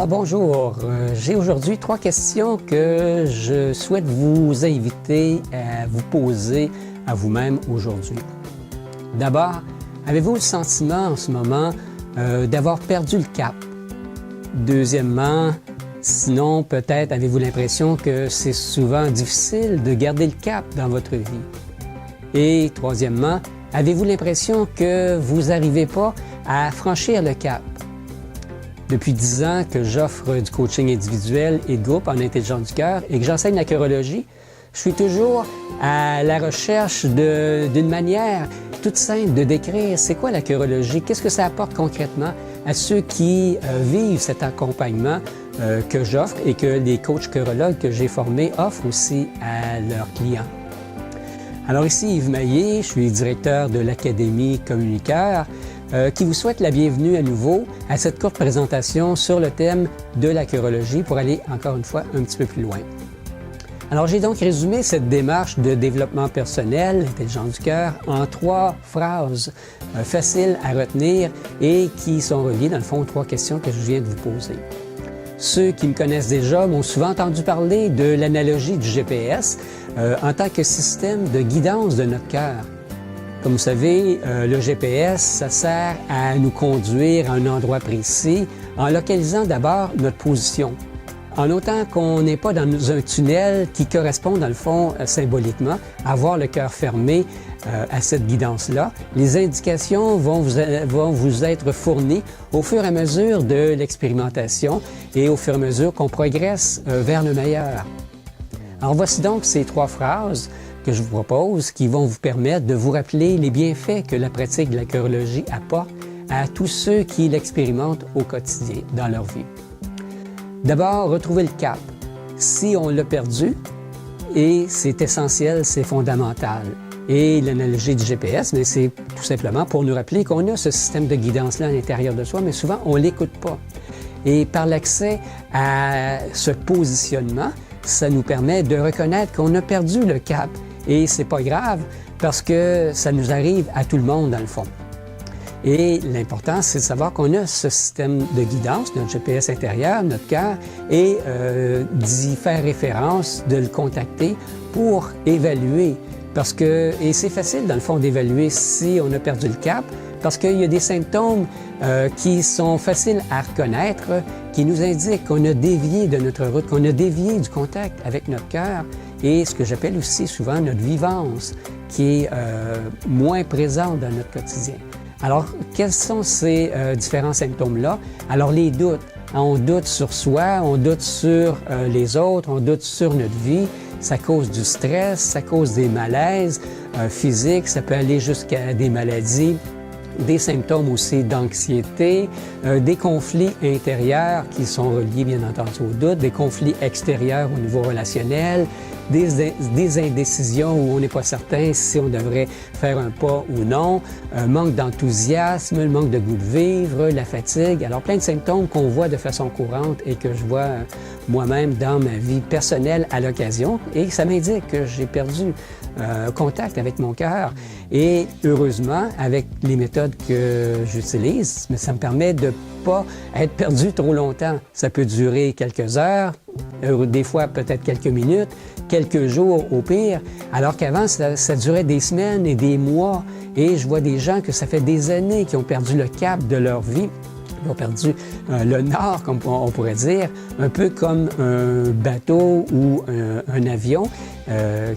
Alors bonjour, j'ai aujourd'hui 3 questions que je souhaite vous inviter à vous poser à vous-même aujourd'hui. D'abord, avez-vous le sentiment en ce moment d'avoir perdu le cap? Deuxièmement, sinon peut-être avez-vous l'impression que c'est souvent difficile de garder le cap dans votre vie? Et troisièmement, avez-vous l'impression que vous n'arrivez pas à franchir le cap? Depuis 10 ans que j'offre du coaching individuel et de groupe en intelligence du cœur et que j'enseigne la chirologie, je suis toujours à la recherche d'une manière toute simple de décrire c'est quoi la chirologie, qu'est-ce que ça apporte concrètement à ceux qui vivent cet accompagnement que j'offre et que les coachs chirologues que j'ai formés offrent aussi à leurs clients. Alors ici Yves Maillé, je suis directeur de l'Académie Communiqueur qui vous souhaite la bienvenue à nouveau à cette courte présentation sur le thème de la chirologie pour aller encore une fois un petit peu plus loin. Alors j'ai donc résumé cette démarche de développement personnel, intelligence du cœur, en 3 phrases faciles à retenir et qui sont reliées dans le fond aux 3 questions que je viens de vous poser. Ceux qui me connaissent déjà m'ont souvent entendu parler de l'analogie du GPS en tant que système de guidance de notre cœur. Comme vous savez, le GPS, ça sert à nous conduire à un endroit précis en localisant d'abord notre position. En autant qu'on n'est pas dans un tunnel qui correspond, dans le fond, symboliquement, à avoir le cœur fermé à cette guidance-là, les indications vont vous être fournies au fur et à mesure de l'expérimentation et au fur et à mesure qu'on progresse vers le meilleur. Alors voici donc ces 3 phrases que je vous propose qui vont vous permettre de vous rappeler les bienfaits que la pratique de la chirologie apporte à tous ceux qui l'expérimentent au quotidien dans leur vie. D'abord, retrouver le cap. Si on l'a perdu, et c'est essentiel, c'est fondamental. Et l'analogie du GPS, mais c'est tout simplement pour nous rappeler qu'on a ce système de guidance-là à l'intérieur de soi, mais souvent on ne l'écoute pas. Et par l'accès à ce positionnement, ça nous permet de reconnaître qu'on a perdu le cap. Et c'est pas grave parce que ça nous arrive à tout le monde dans le fond. Et l'important, c'est de savoir qu'on a ce système de guidance, notre GPS intérieur, notre cœur, et d'y faire référence, de le contacter pour évaluer. Et c'est facile dans le fond d'évaluer si on a perdu le cap, parce qu'il y a des symptômes qui sont faciles à reconnaître, qui nous indiquent qu'on a dévié de notre route, qu'on a dévié du contact avec notre cœur et ce que j'appelle aussi souvent notre vivance, qui est moins présente dans notre quotidien. Alors, quels sont ces différents symptômes-là? Alors, les doutes. On doute sur soi, on doute sur les autres, on doute sur notre vie. Ça cause du stress, ça cause des malaises physiques, ça peut aller jusqu'à des maladies, des symptômes aussi d'anxiété, des conflits intérieurs qui sont reliés bien entendu au doute, des conflits extérieurs au niveau relationnel, des indécisions où on n'est pas certain si on devrait faire un pas ou non, un manque d'enthousiasme, le manque de goût de vivre, la fatigue. Alors plein de symptômes qu'on voit de façon courante et que je vois moi-même dans ma vie personnelle à l'occasion et ça m'indique que j'ai perdu contact avec mon cœur. Et heureusement, avec les méthodes que j'utilise, ça me permet de pas être perdu trop longtemps. Ça peut durer quelques heures, des fois peut-être quelques minutes, quelques jours au pire, alors qu'avant, ça durait des semaines et des mois. Et je vois des gens que ça fait des années qui ont perdu le cap de leur vie. Ils ont perdu le nord, comme on pourrait dire, un peu comme un bateau ou un avion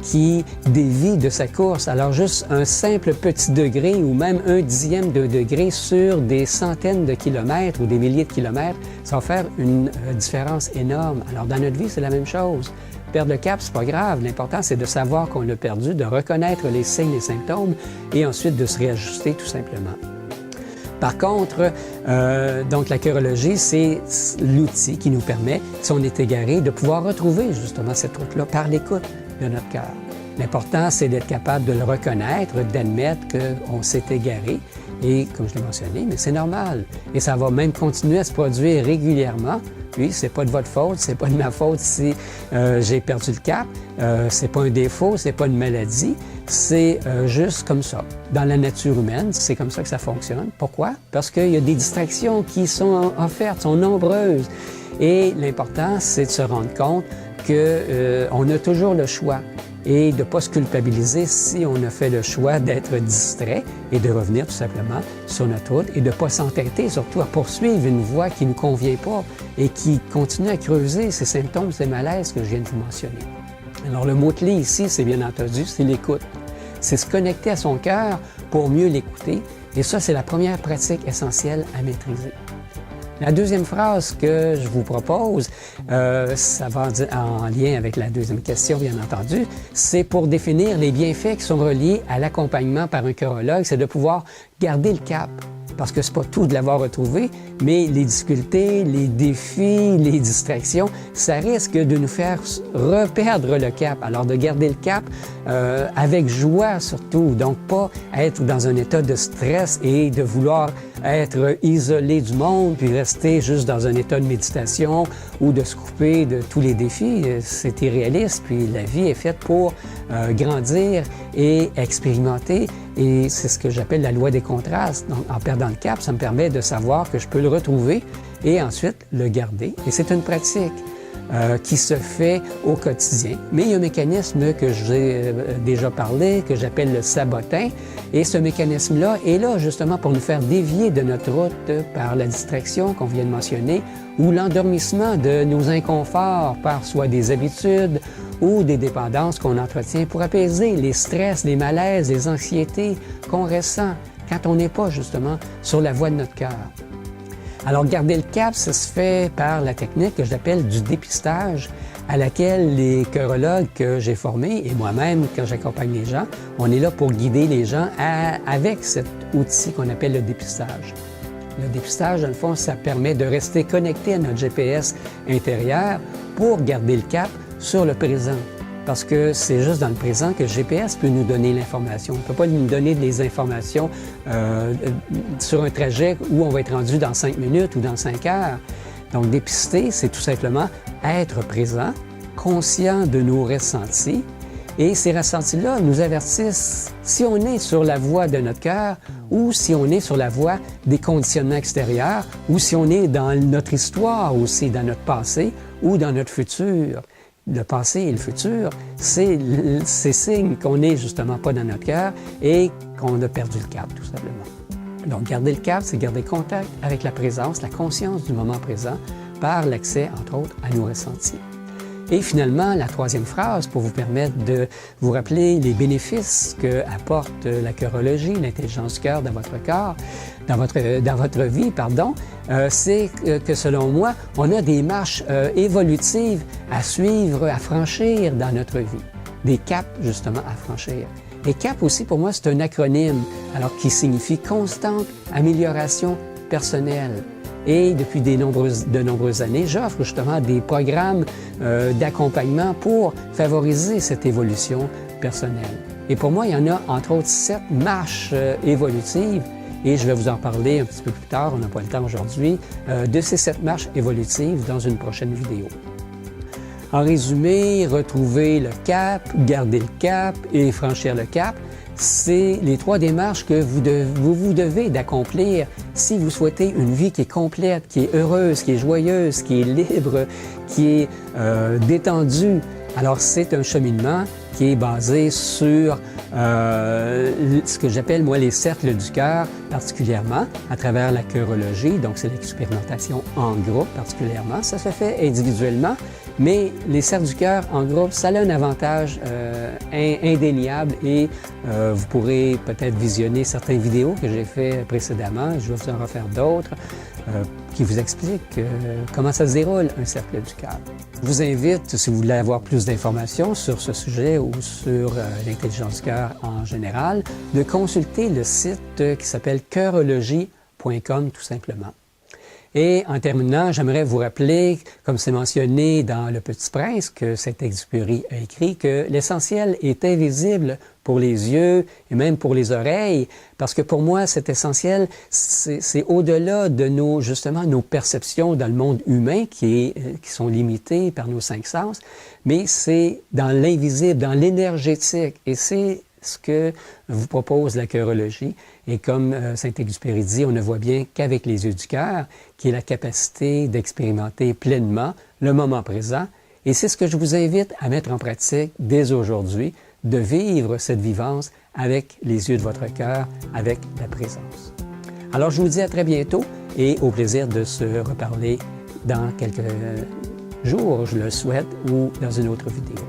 qui dévie de sa course. Alors juste un simple petit degré ou même 1/10 de degré sur des centaines de kilomètres ou des milliers de kilomètres, ça va faire une différence énorme. Alors dans notre vie, c'est la même chose. Perdre le cap, c'est pas grave. L'important, c'est de savoir qu'on l'a perdu, de reconnaître les signes, les symptômes et ensuite de se réajuster tout simplement. Par contre, donc la chirologie, c'est l'outil qui nous permet, si on est égaré, de pouvoir retrouver justement cette route-là par l'écoute de notre cœur. L'important, c'est d'être capable de le reconnaître, d'admettre qu'on s'est égaré. Et comme je l'ai mentionné, mais c'est normal. Et ça va même continuer à se produire régulièrement. Oui, c'est pas de votre faute, c'est pas de ma faute si j'ai perdu le cap. C'est pas un défaut, c'est pas une maladie. C'est juste comme ça. Dans la nature humaine, c'est comme ça que ça fonctionne. Pourquoi? Parce qu'il y a des distractions qui sont offertes, sont nombreuses. Et l'important, c'est de se rendre compte qu'on a toujours le choix et de ne pas se culpabiliser si on a fait le choix d'être distrait et de revenir tout simplement sur notre route et de ne pas s'entêter surtout à poursuivre une voie qui ne nous convient pas et qui continue à creuser ces symptômes, ces malaises que je viens de vous mentionner. Alors le mot-clé ici, c'est bien entendu, c'est l'écoute. C'est se connecter à son cœur pour mieux l'écouter et ça, c'est la première pratique essentielle à maîtriser. La deuxième phrase que je vous propose, ça va en lien avec la deuxième question, bien entendu, c'est pour définir les bienfaits qui sont reliés à l'accompagnement par un chorologue, c'est de pouvoir garder le cap. Parce que c'est pas tout de l'avoir retrouvé, mais les difficultés, les défis, les distractions, ça risque de nous faire reperdre le cap. Alors de garder le cap avec joie surtout, donc pas être dans un état de stress et de vouloir être isolé du monde puis rester juste dans un état de méditation ou de se couper de tous les défis. C'est irréaliste, puis la vie est faite pour grandir et expérimenter. Et c'est ce que j'appelle la loi des contrastes. Donc, en perdant le cap, ça me permet de savoir que je peux le retrouver et ensuite le garder. Et c'est une pratique qui se fait au quotidien. Mais il y a un mécanisme que j'ai déjà parlé, que j'appelle le sabotin. Et ce mécanisme-là est là justement pour nous faire dévier de notre route par la distraction qu'on vient de mentionner ou l'endormissement de nos inconforts par soit des habitudes ou des dépendances qu'on entretient pour apaiser les stress, les malaises, les anxiétés qu'on ressent quand on n'est pas justement sur la voie de notre cœur. Alors, garder le cap, ça se fait par la technique que j'appelle du dépistage, à laquelle les chorologues que j'ai formés, et moi-même, quand j'accompagne les gens, on est là pour guider les gens avec cet outil qu'on appelle le dépistage. Le dépistage, dans le fond, ça permet de rester connecté à notre GPS intérieur pour garder le cap sur le présent. Parce que c'est juste dans le présent que le GPS peut nous donner l'information. Il ne peut pas nous donner des informations sur un trajet où on va être rendu dans 5 minutes ou dans 5 heures. Donc, dépister, c'est tout simplement être présent, conscient de nos ressentis. Et ces ressentis-là nous avertissent si on est sur la voie de notre cœur ou si on est sur la voie des conditionnements extérieurs ou si on est dans notre histoire aussi, dans notre passé ou dans notre futur. Le passé et le futur, c'est signe qu'on n'est justement pas dans notre cœur et qu'on a perdu le cap, tout simplement. Donc, garder le cap, c'est garder contact avec la présence, la conscience du moment présent par l'accès, entre autres, à nos ressentis. Et finalement, la troisième phrase pour vous permettre de vous rappeler les bénéfices que apporte la chorologie, l'intelligence du cœur dans votre corps, dans votre vie, c'est que selon moi, on a des marches évolutives à suivre, à franchir dans notre vie. Des caps, justement, à franchir. Et CAP aussi, pour moi, c'est un acronyme, alors qui signifie Constante Amélioration Personnelle. Et depuis de nombreuses années, j'offre justement des programmes d'accompagnement pour favoriser cette évolution personnelle. Et pour moi, il y en a entre autres 7 marches évolutives et je vais vous en parler un petit peu plus tard, on n'a pas le temps aujourd'hui, de ces 7 marches évolutives dans une prochaine vidéo. En résumé, retrouver le cap, garder le cap et franchir le cap, c'est les 3 démarches que vous devez d'accomplir si vous souhaitez une vie qui est complète, qui est heureuse, qui est joyeuse, qui est libre, qui est détendue. Alors, c'est un cheminement qui est basé sur ce que j'appelle, moi, les cercles du cœur, particulièrement à travers la chorologie. Donc, c'est l'expérimentation en groupe, particulièrement. Ça se fait individuellement, mais les cercles du cœur en groupe, ça a un avantage indéniable et vous pourrez peut-être visionner certaines vidéos que j'ai fait précédemment. Je vais vous en refaire d'autres qui vous expliquent comment ça se déroule, un cercle du cœur. Je vous invite, si vous voulez avoir plus d'informations sur ce sujet ou sur l'intelligence du cœur en général, de consulter le site qui s'appelle chorologie.com tout simplement. Et en terminant, j'aimerais vous rappeler, comme c'est mentionné dans Le Petit Prince, que Saint-Exupéry a écrit, que l'essentiel est invisible pour les yeux et même pour les oreilles, parce que pour moi, cet essentiel, c'est au-delà de justement, nos perceptions dans le monde humain qui sont limitées par nos 5 sens, mais c'est dans l'invisible, dans l'énergétique. Et c'est ce que vous propose la chirologie. Et comme Saint-Exupéry dit, on ne voit bien qu'avec les yeux du cœur, qui est la capacité d'expérimenter pleinement le moment présent. Et c'est ce que je vous invite à mettre en pratique dès aujourd'hui, de vivre cette vivance avec les yeux de votre cœur, avec la présence. Alors, je vous dis à très bientôt et au plaisir de se reparler dans quelques jours, je le souhaite, ou dans une autre vidéo.